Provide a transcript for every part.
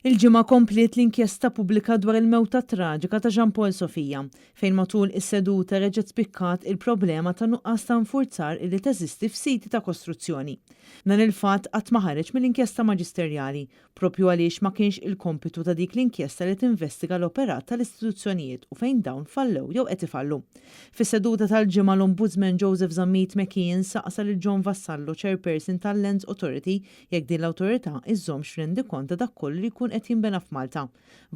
Il-ġimgħa komplet l-inkjesta pubblika dwar il-mewta traġika ta' Jean Paul Sofija, fejn matul is-seduta reġgħet spikkat il-problema ta' nuqqas ta' nfurzar li teżisti f'siti ta' kostruzzjoni. Dan il-fatt qatt ma ħareġ mill-inkjesta maġisterjali, propju għaliex ma kienx il-kompitu ta' dik l-inkjesta li tinvestiga l-operat tal-istituzzjonijiet u fejn dawn fallew jew qed ifallu. Fis-seduta tal-ġimgħa l-Ombudsman Joseph Zammit McKeon saqsa lil John Vassallo, chairperson tal-Lands Authority, jekk din l-awtorità iżżommx f'rendikont ta' dak kollu li jkun qed jinbena f'Malta.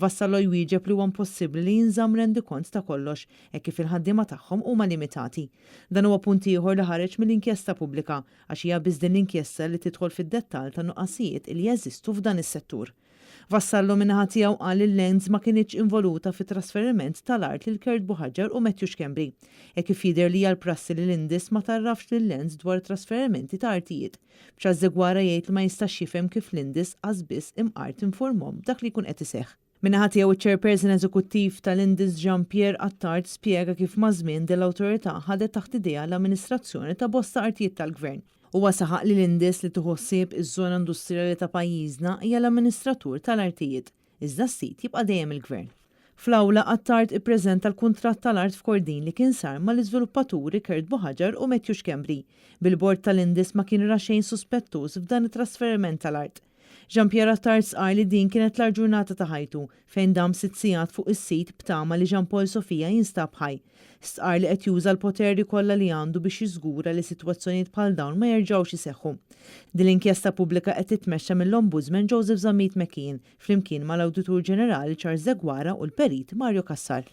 Vassallo jwieġeb li huwa impossibbli li jinżamm rendikont ta' kollox hekk kif il-ħaddiema tagħhom huma limitati. Dan huwa punt ieħor li ħareġ mill-inkjesta pubblika għax hija biss din l-inkjesta li tidħol fid-dettall ta' nuqqasijiet li jeżistu f'dan is-settur. Vassallo minnaħa tiegħu qal li Lands ma kienitx involuta fit-trasferiment tal-art lil Kurt Buħaġġar u Matthew Schembri. Hekk kif jidher li hija l-prassi li l-Indis ma tarrafx lil Lands dwar trasferimenti ta' artijiet. B'Chazzegwara jgħid li ma jistax jifhem kif l-Indis qasbiss imqart informhom dak li jkun qed iseħħ. Minnaħa tiegħu iċ-chairperson eżekuttiv tal-Indis Jean-Pierre Attard spjega kif ma' żmien din l-awtorità ħadet taħt idea l-amministrazzjoni ta' bosta artijiet tal-gvern. Huwa saħaq li l-Indis li tħossib iż-żona industrijali ta' pajjiżna hija l-amministratur tal-artijiet, iżda s-sit jibqa' dejjem il-gvern. Fl-awla Attard ippreżenta l-kuntratt tal-art f'Kordin li kien sar mal-iżviluppaturi Kurt Buħaġġar u Matthew Schembri. Bil-bord tal-Indis ma kien ra xejn suspettuż f'dan it-trasferiment tal-art. Jean-Pierre Attard qal li din kienet l-ar ġurnata ta' ħajtu fejn dam 6 sigħat fuq is-sit b'tama li Jean Paul Sofija jinstab ħaj. Stqar li qed juża l-poteri kollha li għandu biex jiżgura li sitwazzjonijiet bħal dawn ma jerġgħux iseħħu. Din l-inkjesta pubblika qed titmexxa mill-Ombudsman Joseph Zammit McKeon flimkien mal-Awditur Ġenerali Charles Zegwara u l-Perit Mario Kassar.